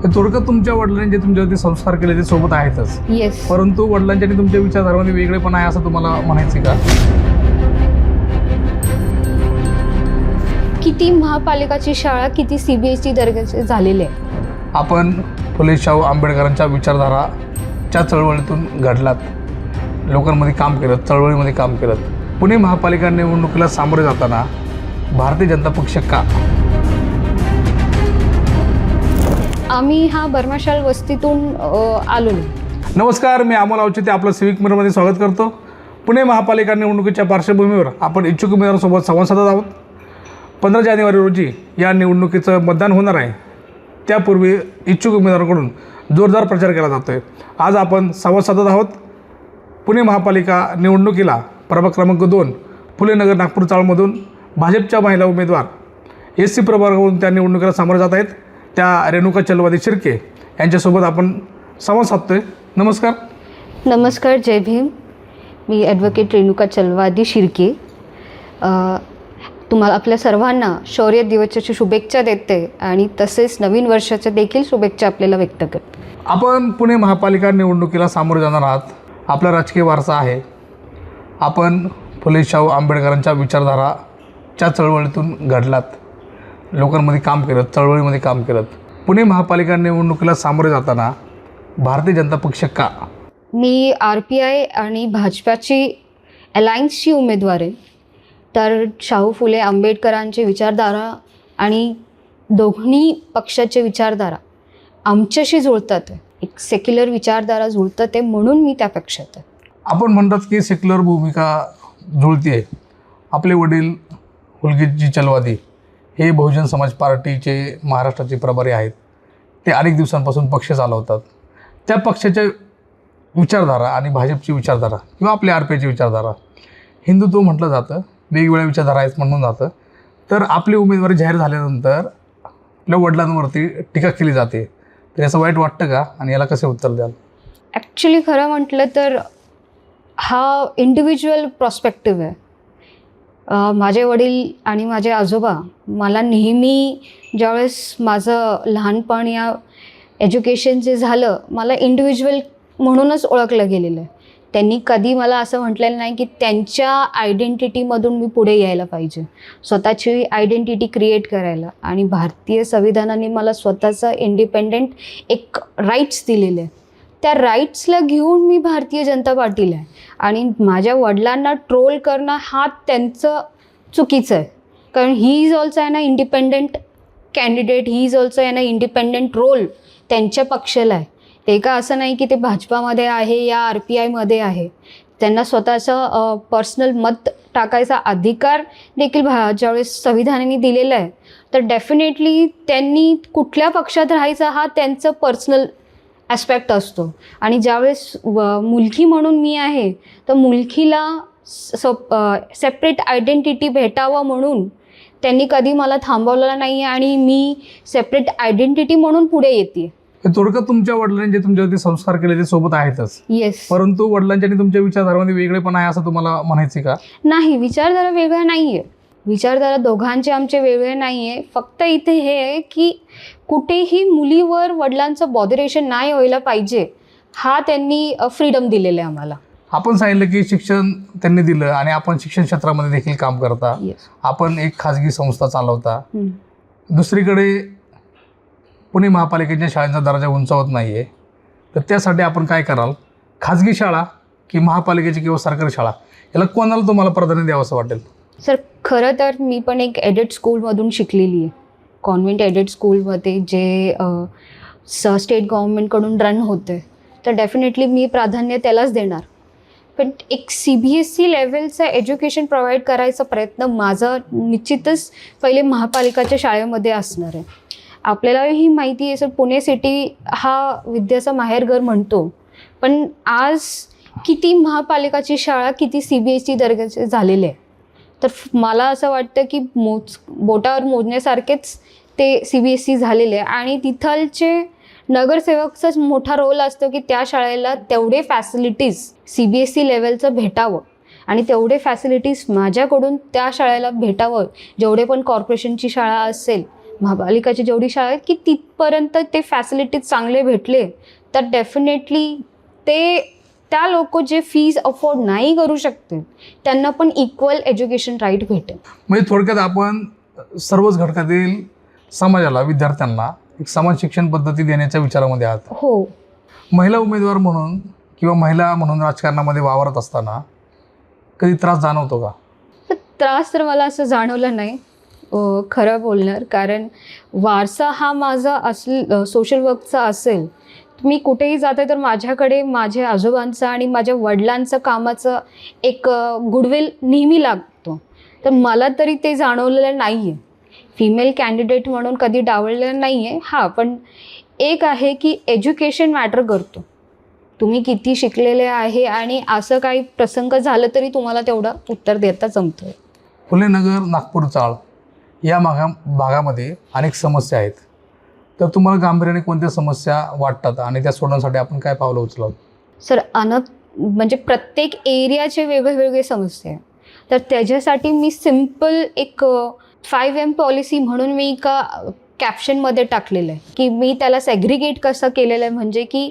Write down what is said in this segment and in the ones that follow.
थोडक्यात तुमच्या वडिलांनी जे तुमच्यावरती संस्कार केले ते सोबत आहेतच, येस. परंतु वडिलांच्या आणि तुमच्या विचारधारामध्ये वेगळेपण आहे असं तुम्हाला म्हणायचं का? किती महापालिकाची शाळा, किती CBSE दर्जाचे झालेले आहे. आपण फुले शाहू आंबेडकरांच्या विचारधाराच्या चळवळीतून घडलात, लोकांमध्ये काम केलं, चळवळीमध्ये काम केलं. पुणे महापालिका निवडणुकीला सामोरे जाताना भारतीय जनता पक्ष का? आम्ही हा बर्माशाल वस्तीतून आलो. नमस्कार, मी अमोल आवचिते आपलं सिविक मिररमध्ये स्वागत करतो. पुणे महापालिका निवडणुकीच्या पार्श्वभूमीवर आपण इच्छुक उमेदवारांसोबत संवाद साधत आहोत. 15 जानेवारी रोजी या निवडणुकीचं मतदान होणार आहे. त्यापूर्वी इच्छुक उमेदवारांकडून जोरदार प्रचार केला जातो आहे. आज आपण संवाद साधत आहोत. पुणे महापालिका निवडणुकीला प्रभाग क्रमांक 2 फुलेनगर नागपूर चाळमधून भाजपच्या महिला उमेदवार SC प्रभागावरून त्या निवडणुकीला सामोरे जात आहेत. त्या रेणुका चलवादी शिर्के यांच्यासोबत आपण संवाद साधतोय. नमस्कार. नमस्कार, जय भीम. मी ॲडव्होकेट रेणुका चलवादी शिर्के. तुम्हाला आपल्या सर्वांना शौर्य दिवसाच्या शुभेच्छा देते आणि तसेच नवीन वर्षाच्या देखील शुभेच्छा आपल्याला व्यक्त करते. आपण पुणे महापालिका निवडणुकीला सामोरे जाणार आहात. आपला राजकीय वारसा आहे. आपण फुले शाहू आंबेडकरांच्या विचारधाराच्या चळवळीतून घडलात, लोकांमध्ये काम केलं, चळवळीमध्ये काम केलं. पुणे महापालिका निवडणुकीला सामोरे जाताना भारतीय जनता पक्ष का? मी RPI आणि भाजपाची अलायन्सची उमेदवार आहे. तर शाहू फुले आंबेडकरांचे विचारधारा आणि दोन्ही पक्षाचे विचारधारा आमच्याशी जुळतात. एक सेक्युलर विचारधारा जुळतात आहे, म्हणून मी त्या पक्षात आहे. आपण म्हणतात की सेक्युलर भूमिका जुळती आहे. आपले वडील हुलगीजी चलवादी हे बहुजन समाज पार्टीचे महाराष्ट्राचे प्रभारी आहेत. ते अनेक दिवसांपासून पक्ष चालवतात. त्या पक्षाच्या विचारधारा आणि भाजपची विचारधारा किंवा आपल्या RPIची विचारधारा, हिंदुत्व म्हटलं जातं, वेगवेगळ्या विचारधारा आहेत म्हणून जातं. तर आपली उमेदवारी जाहीर झाल्यानंतर आपल्या वडिलांवरती टीका केली जाते. तर याचं वाईट वाटतं का आणि याला कसे उत्तर द्याल? ॲक्च्युली खरं म्हटलं तर हा इंडिव्हिज्युअल प्रॉस्पेक्टिव्ह आहे. माझे वडील आणि माझे आजोबा मला नेहमी, ज्यावेळेस माझं लहानपण या एज्युकेशन जे झालं, मला इंडिव्हिज्युअल म्हणूनच ओळखलं गेलेलं आहे. त्यांनी कधी मला असं म्हटलेलं नाही की त्यांच्या आयडेंटिटीमधून मी पुढे यायला पाहिजे, स्वतःची आयडेंटिटी क्रिएट करायला. आणि भारतीय संविधानाने मला स्वतःचा इंडिपेंडेंट एक राईट्स दिलेले आहे. त्या राईट्सला घेऊन मी भारतीय जनता पार्टीला आहे. आणि माझ्या वडिलांना ट्रोल करणं हा त्यांचं चुकीचं आहे. कारण he is also an independent candidate, he is also an independent role त्यांच्या पक्षाला आहे. ते का असं नाही की ते भाजपामध्ये आहे या RPIमध्ये आहे. त्यांना स्वतःचं पर्सनल मत टाकायचा अधिकार देखील ज्यावेळेस संविधानाने दिलेला आहे, तर डेफिनेटली त्यांनी कुठल्या पक्षात राहायचा हा त्यांचं पर्सनल ॲस्पेक्ट असतो. आणि ज्यावेळेस मुलगी म्हणून मी आहे, तर मुलगीला सेपरेट आयडेंटिटी भेटावं म्हणून त्यांनी कधी मला थांबवलेलं नाही आहे. आणि मी सेपरेट आयडेंटिटी म्हणून पुढे येते. थोडक्यात तुमच्या वडिलांनी जे तुमच्यावरती संस्कार केले ते सोबत आहेतच, येस. परंतु वडिलांच्या आणि तुमच्या विचारधारामध्ये वेगळेपण आहे असं तुम्हाला म्हणायचं का? नाही, विचारधारा वेगळा नाही आहे. विचारधारा दोघांचे आमचे वेगळे नाही आहे. फक्त इथे हे आहे की कुठेही मुलीवर वडिलांचं बॉदरेशन नाही व्हायला पाहिजे, हा त्यांनी फ्रीडम दिलेलं आहे आम्हाला. आपण सांगितलं की शिक्षण त्यांनी दिलं आणि आपण शिक्षण क्षेत्रामध्ये देखील काम करता. येस. आपण एक खाजगी संस्था चालवता. दुसरीकडे पुणे महापालिकेच्या शाळांचा दर्जा उंचावत नाही आहे. तर त्यासाठी आपण काय कराल? खाजगी शाळा की महापालिकेची किंवा सरकारी शाळा, याला कोणाला तुम्हाला प्राधान्य द्यावं असं वाटेल? सर, खरं तर मी पण एक एडेड स्कूलमधून शिकलेली आहे. कॉन्व्हेंट एडेड स्कूलमध्ये जे स्टेट गव्हर्नमेंटकडून रन होते, तर डेफिनेटली मी प्राधान्य त्यालाच देणार. पण एक CBSE लेवलचं एज्युकेशन प्रोव्हाइड करायचा प्रयत्न माझा निश्चितच पहिले महापालिकाच्या शाळेमध्ये असणार आहे. आपल्यालाही माहिती आहे सर, पुणे सिटी हा विद्याचा माहेरघर म्हणतो, पण आज किती महापालिकाची शाळा, किती CBSE दर्जाचे झालेले आहे. तर मला असं वाटतं की बोटावर मोजण्यासारखेच ते CBSE झालेले आहे. आणि तिथलचे नगरसेवकचाच मोठा रोल असतो की त्या शाळेला तेवढे फॅसिलिटीज CBSE लेवलचं भेटावं आणि तेवढे फॅसिलिटीज माझ्याकडून त्या शाळेला भेटावं. जेवढे पण कॉर्पोरेशनची शाळा असेल, महापालिकाची जेवढी शाळा आहेत की तिथपर्यंत ते फॅसिलिटीज चांगले भेटले तर डेफिनेटली त्या लोक जे फीज अफोर्ड नाही करू शकते त्यांना पण इक्वल एज्युकेशन राईट भेटेल. म्हणजे थोडक्यात आपण सर्वच घटकातील समाजाला, विद्यार्थ्यांना एक समान शिक्षण पद्धती देण्याच्या विचारामध्ये आहात. हो. महिला उमेदवार म्हणून किंवा महिला म्हणून राजकारणामध्ये वावरत असताना कधी त्रास जाणवतो का? त्रास तर मला असं जाणवलं नाही, खरं बोलणार. कारण वारसा हा माझा सोशल वर्कचा असेल, मी कुठेही जाते तर माझ्याकडे माझ्या आजोबांचा आणि माझ्या वडिलांचं कामाचं एक गुडविल नेहमी लागतो. तर मला तरी ते जाणवलेलं नाही आहे. फिमेल कॅन्डिडेट म्हणून कधी डावललेलं नाही आहे. हां, पण एक आहे की एज्युकेशन मॅटर करतो. तुम्ही किती शिकलेले आहे आणि असं काही प्रसंग झालं तरी तुम्हाला तेवढं उत्तर देता जमतं. फुले नगर, नागपूर चाळ या भागामध्ये अनेक समस्या आहेत. तर तुम्हाला गांभीर्याने कोणत्या समस्या वाटतात आणि त्या सोडवण्यासाठी आपण काय पावलं उचलाल? सर, म्हणजे प्रत्येक एरियाचे वेगवेगळे समस्या आहे. तर त्याच्यासाठी मी सिम्पल एक 5M पॉलिसी म्हणून मी एका कॅप्शनमध्ये टाकलेलं आहे की मी त्याला सेग्रिगेट कसं केलेलं आहे. म्हणजे की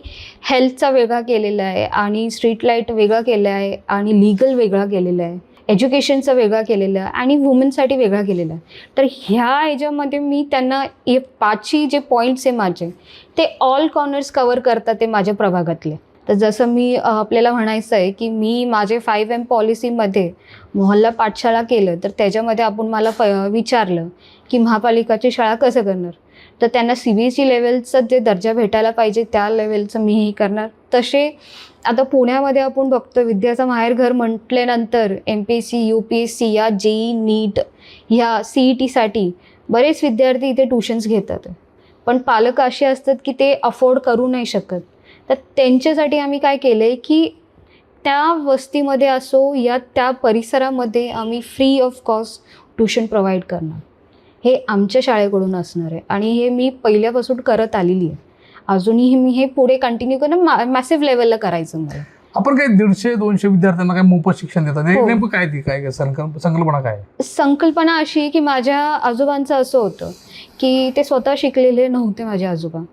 हेल्थचा वेगळा केलेला आहे आणि स्ट्रीट लाईट वेगळा केला आहे आणि लीगल वेगळा केलेला आहे, एज्युकेशनचा वेगळा केलेला आहे आणि वुमेनसाठी वेगळा केलेला आहे. तर ह्या ह्याच्यामध्ये मी त्यांना हे 5 जे पॉईंट्स आहे माझे ते ऑल कॉर्नर्स कवर करतात ते माझ्या प्रभागातले. तर जसं मी आपल्याला म्हणायचं आहे की मी माझे 5M पॉलिसीमध्ये मोहल्ला पाठशाळा केलं. तर त्याच्यामध्ये आपण मला विचारलं की महापालिकाची शाळा कसं करणार, तर त्यांना CBSE लेवलचं जे दर्जा भेटायला पाहिजे त्या लेवलचं मीही करणार. तसे आता पुण्यामध्ये आपण बघतो विद्याचं माहेरघर म्हटल्यानंतर MPSC, UPSC या JEE, नीट ह्या CETसाठी बरेच विद्यार्थी इथे ट्युशन्स घेतात. पण पालक असे असतात की ते अफोर्ड करू नाही शकत. तर त्यांच्यासाठी आम्ही काय केलं आहे की त्या वस्तीमध्ये असो या त्या परिसरामध्ये आम्ही free of cost tuition provide करणार. हे आमच्या शाळेकडून असणार आहे आणि हे मी पहिल्यापासून करत आलेली आहे. अजूनही मी हे पुढे कंटिन्यू करणं, मॅसिव्ह लेवलला करायचं मला. आपण काही 150-200 विद्यार्थ्यांना काय मोफत शिक्षण देतात, हो. नेमकं काय ती काय संकल्पना काय? संकल्पना अशी आहे की माझ्या आजोबांचं असं होतं की ते स्वतः शिकलेले नव्हते माझे आजोबा,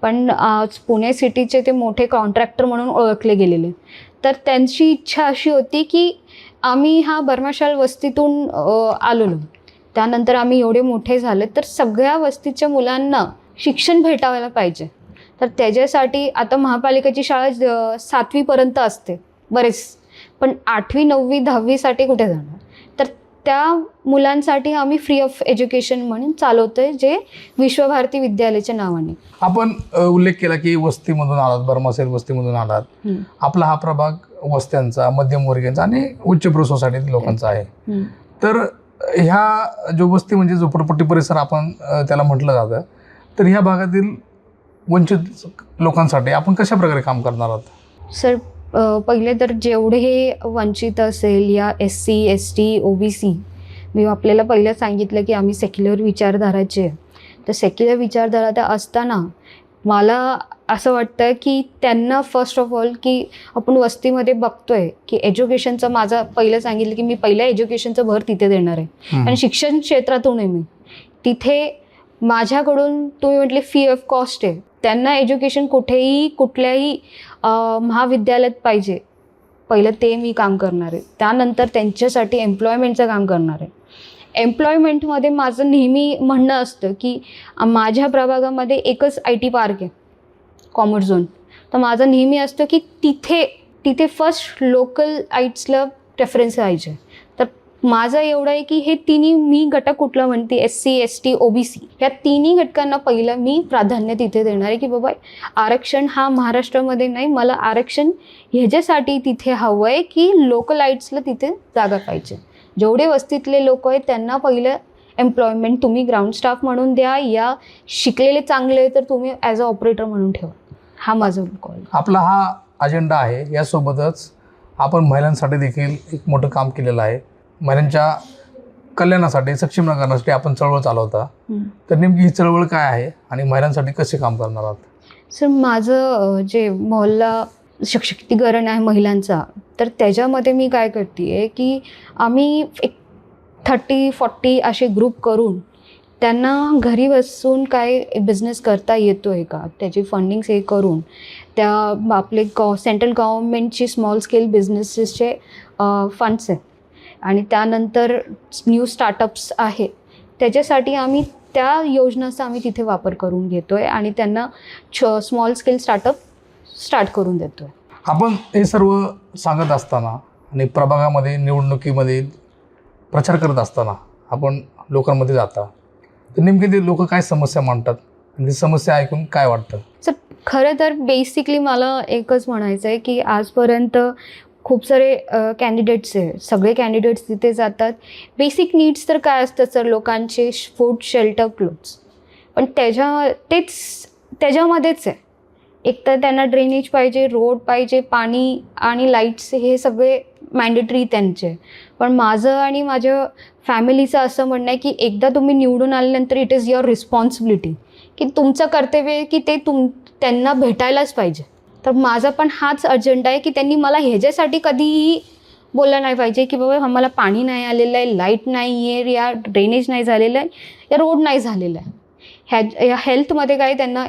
पण आज पुणे सिटीचे ते मोठे कॉन्ट्रॅक्टर म्हणून ओळखले गेलेले. तर त्यांची इच्छा अशी होती की आम्ही हा बर्माशाल वस्तीतून आलेलो, त्यानंतर आम्ही एवढे मोठे झाले तर सगळ्या वस्तीच्या मुलांना शिक्षण भेटायला पाहिजे. तर त्याच्यासाठी आता महापालिकेची शाळा 7वीपर्यंत असते बरेच, पण 8वी 9वी 10वीसाठी कुठे जाणार. तर त्या मुलांसाठी आम्ही फ्री ऑफ एज्युकेशन म्हणून चालवतोय, जे विश्वभारती विद्यालयाच्या नावाने. आपण उल्लेख केला की वस्तीमधून आलात, बर्मासेल वस्तीमधून आलात. आपला हा प्रभाग वस्त्यांचा, मध्यमवर्गीयांचा आणि उच्च सोसायटी लोकांचा आहे. तर ह्या जो वस्ती म्हणजे झोपडपट्टी परिसर आपण त्याला म्हटलं जातं, तर ह्या भागातील वंचित लोकांसाठी आपण कशा प्रकारे काम करणार आहात? सर, पहिले तर जेवढे वंचित असेल या SC, ST, OBC, मी आपल्याला पहिलं सांगितलं की आम्ही सेक्युलर विचारधाराचे. तर सेक्युलर विचारधारा असताना मला असं वाटतं की त्यांना फर्स्ट ऑफ ऑल की आपण वस्तीमध्ये बघतोय की एज्युकेशनचं, माझं पहिलं सांगितलं की मी पहिल्या एज्युकेशनचं भर तिथे देणार आहे आणि शिक्षण क्षेत्रातून आहे मी तिथे. माझ्याकडून तुम्ही म्हटले फ्री ऑफ कॉस्ट आहे, त्यांना एज्युकेशन कुठेही कुठल्याही महाविद्यालयात पाहिजे, पहिलं ते मी काम करणार आहे. त्यानंतर त्यांच्यासाठी एम्प्लॉयमेंटचं काम करणार आहे. एम्प्लॉयमेंटमध्ये माझं नेहमी म्हणणं असतं की माझ्या प्रभागामध्ये एकच IT पार्क आहे, कॉमर्स झोन. तर माझं नेहमी असतं की तिथे फर्स्ट लोकल आईट्सला प्रेफरन्स पाहिजे. तर माझं एवढं आहे की हे तिन्ही मी घटक कुठलं म्हणते SC, ST, OBC ह्या तिन्ही घटकांना पहिलं मी प्राधान्य तिथे देणार आहे की बाबा आरक्षण हा महाराष्ट्रामध्ये नाही, मला आरक्षण ह्याच्यासाठी तिथे हवं आहे की लोकल आईट्सला तिथे जागा पाहिजे. जेवढे वस्तीतले लोक आहेत त्यांना पहिलं एम्प्लॉयमेंट तुम्ही ग्राउंड स्टाफ म्हणून द्या, या शिकलेले चांगले तर तुम्ही ॲज अ ऑपरेटर म्हणून ठेवा. हा माझा कॉल. आपला हा अजेंडा आहे. यासोबतच आपण महिलांसाठी देखील एक मोठं काम केलेलं आहे. महिलांच्या कल्याणासाठी, सक्षमीकरणासाठी आपण चळवळ चालवता. तर नेमकी ही चळवळ काय आहे आणि महिलांसाठी कसे काम करणार आहात? सर, माझं जे मोहल्ला सशक्तीकरण आहे महिलांचा, तर त्याच्यामध्ये मी काय करते आहे की आम्ही एक 30-40 असे ग्रुप करून त्यांना घरी बसून काय बिझनेस करता येतो आहे का, त्याची फंडिंग्स हे करून त्या आपले सेंट्रल गव्हर्मेंटची स्मॉल स्केल बिझनेसेसचे फंड्स आहेत आणि त्यानंतर न्यू स्टार्टअप्स आहे, त्याच्यासाठी आम्ही त्या योजनांचा आम्ही तिथे वापर करून घेतो आहे आणि त्यांना स्मॉल स्केल स्टार्टअप स्टार्ट करून देतो आहे. आपण हे सर्व सांगत असताना आणि प्रभागामध्ये निवडणुकीमध्ये प्रचार करत असताना आपण लोकांमध्ये जाता, तर नेमके ते लोक काय समस्या मांडतात आणि ती समस्या ऐकून काय वाटतं? सर खरं तर बेसिकली मला एकच म्हणायचं आहे की आजपर्यंत खूप सारे कॅन्डिडेट्स आहे, सगळे कॅन्डिडेट्स तिथे जातात. बेसिक नीड्स तर काय असतात सर लोकांचे, फूड, शेल्टर, क्लोथ्स, पण त्याच्यामध्येच आहे. एक तर त्यांना ड्रेनेज पाहिजे, रोड पाहिजे, पाणी आणि लाईट्स, हे सगळे मॅन्डेटरी त्यांचे. पण माझं आणि माझ्या फॅमिलीचं असं म्हणणं आहे की एकदा तुम्ही निवडून आल्यानंतर इट इज युअर रिस्पॉन्सिबिलिटी की तुमचं कर्तव्य आहे की ते त्यांना भेटायलाच पाहिजे. तर माझा पण हाच अजेंडा आहे की त्यांनी मला ह्याच्यासाठी कधीही बोललं नाही पाहिजे की बाबा आम्हाला पाणी नाही आलेलं आहे, लाईट नाही आहे, या ड्रेनेज नाही झालेलं आहे, या रोड नाही झालेला आहे, ह्या हेल्थमध्ये काय त्यांना.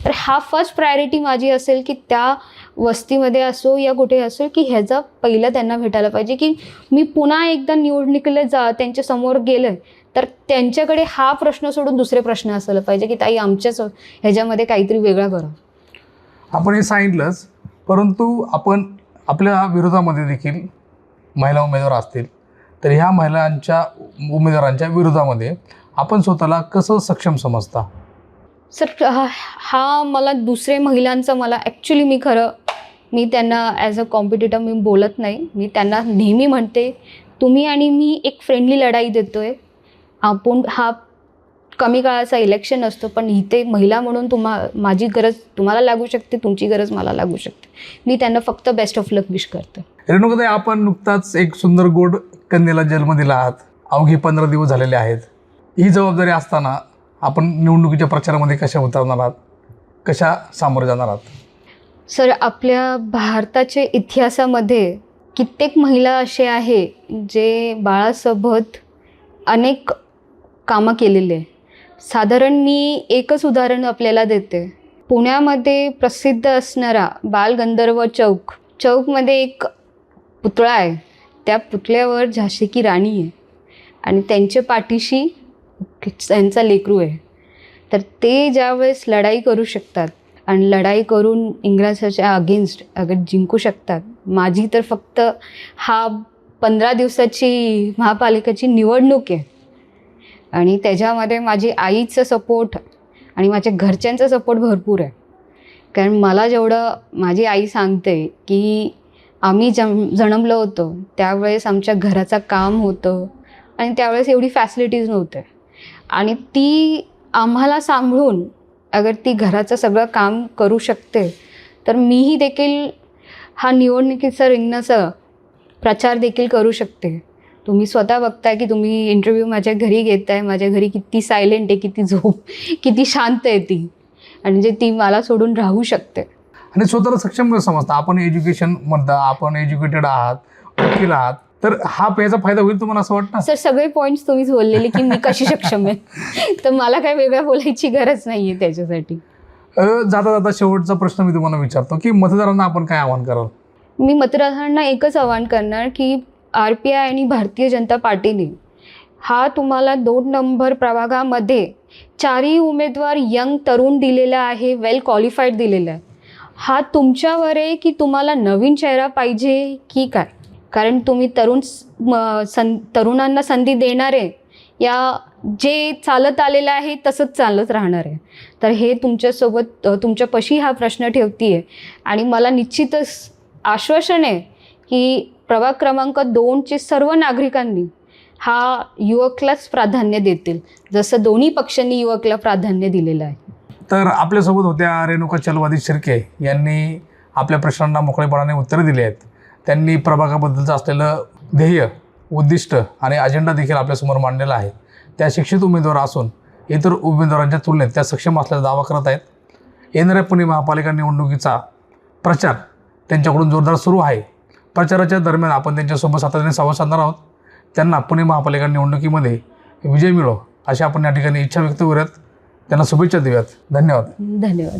तर हा फर्स्ट प्रायोरिटी माझी असेल की त्या वस्तीमध्ये असो या कुठे असो की ह्याचा पहिलं त्यांना भेटायला पाहिजे की मी पुन्हा एकदा निवडणुकीला त्यांच्यासमोर गेलं तर त्यांच्याकडे हा प्रश्न सोडून दुसरे प्रश्न असायला पाहिजे की ताई आमच्याच ह्याच्यामध्ये काहीतरी वेगळा करा. आपण हे सांगितलंच, परंतु आपण आपल्या विरोधामध्ये देखील महिला उमेदवार असतील, तर ह्या महिलांच्या उमेदवारांच्या विरोधामध्ये आपण स्वतःला कसं सक्षम समजता? सर हा मला दुसरे महिलांचं मला ॲक्च्युली मी त्यांना ॲज अ कॉम्पिटिटर मी बोलत नाही. मी त्यांना नेहमी म्हणते तुम्ही आणि मी एक फ्रेंडली लढाई देतो आहे. आपण हा कमी काळाचा इलेक्शन असतो, पण इथे महिला म्हणून माझी गरज तुम्हाला लागू शकते, तुमची गरज मला लागू शकते. मी त्यांना फक्त बेस्ट ऑफ लक विश करते. रेणुकाताई, आपण नुकताच एक सुंदर गोड कन्येला जन्म दिला आहात. अवघी 15 दिवस झालेले आहेत. ही जबाबदारी असताना आपण निवडणुकीच्या प्रचारामध्ये कशा उतरणार आहात, कशा सामोरे जाणार आहात? सर आपल्या भारताच्या इतिहासामध्ये कित्येक महिला असे आहे जे बाळासोबत अनेक कामं केलेले आहे. साधारण मी एकच उदाहरण आपल्याला देते. पुण्यामध्ये प्रसिद्ध असणारा बालगंधर्व चौकमध्ये एक पुतळा आहे. त्या पुतळ्यावर झाशी की राणी आहे आणि त्यांच्या पाठीशी त्यांचा लेकरू आहे. तर ते ज्यावेळेस लढाई करू शकतात आणि लढाई करून इंग्रजाच्या अगेन्स्ट अगर जिंकू शकतात. माझी तर फक्त हा 15 दिवसाची महापालिकेची निवडणूक आहे आणि त्याच्यामध्ये माझी आईचं सपोर्ट आणि माझ्या घरच्यांचा सपोर्ट भरपूर आहे. कारण मला जेवढं माझी आई सांगते की आम्ही जन्मलो होतो त्यावेळेस आमच्या घराचं काम होतं आणि त्यावेळेस एवढी फॅसिलिटीज नव्हते आणि ती आम्हाला सांभाळून अगर ती घराचं सगळं काम करू शकते तर मीही देखील हा निवडणुकीचा रिंगणाचा प्रचार देखील करू शकते. तुम्ही स्वतः बघताय की तुम्ही इंटरव्ह्यू माझ्या घरी घेताय. माझ्या घरी किती सायलेंट आहे, किती शांत आहे ती, आणि जे ती मला सोडून राहू शकते. आणि स्वतःला सक्षम कसं समजता? आपण एज्युकेशन म्हणता, आपण एज्युकेटेड आहात, वकील आहात, तर हा याचा फायदा होईल तुम्हाला असं वाटतं? सर सगळे पॉईंट्स तुम्हीच बोललेले की मी कशी सक्षम आहे, तर मला काय वेगळं बोलायची गरज नाही आहे त्याच्यासाठी. जाता जाता शेवटचा प्रश्न मी तुम्हाला विचारतो की मतदारांना आपण काय आवाहन कराल? मी मतदारांना एकच आवाहन करणार की RPI आणि भारतीय जनता पार्टीने हा तुम्हाला 2 नंबर प्रभागामध्ये 4ही उमेदवार यंग तरुण दिलेला आहे, वेल क्वालिफाईड दिलेला आहे. हा तुमच्यावर आहे की तुम्हाला नवीन चेहरा पाहिजे की काय. कारण तुम्ही तरुणांना संधी देणारे या जे चालत आलेलं आहे तसंच चालत राहणार आहे. तर हे तुमच्यासोबत तुमच्यापाशी हा प्रश्न ठेवते आहे आणि मला निश्चितच आश्वासन आहे की प्रभाग क्रमांक 2चे सर्व नागरिकांनी हा युवकलाच प्राधान्य देतील, जसं दोन्ही पक्षांनी युवकला प्राधान्य दिलेलं आहे. तर आपल्यासोबत होत्या रेणुका चलवादी शिर्के यांनी आपल्या प्रश्नांना मोकळेपणाने उत्तरं दिली आहेत. त्यांनी प्रभागाबद्दलचं असलेलं ध्येय, उद्दिष्ट आणि अजेंडा देखील आपल्यासमोर मांडलेला आहे. त्या शिक्षित उमेदवार असून इतर उमेदवारांच्या तुलनेत त्या सक्षम असल्याचा दावा करत आहेत. येणाऱ्या पुणे महापालिका निवडणुकीचा प्रचार त्यांच्याकडून जोरदार सुरू आहे. प्रचाराच्या दरम्यान आपण त्यांच्यासोबत सातत्याने संवाद साधणार आहोत. त्यांना पुणे महापालिका निवडणुकीमध्ये विजय मिळो अशी आपण या ठिकाणी इच्छा व्यक्त करूयात. त्यांना शुभेच्छा देऊयात. धन्यवाद. धन्यवाद.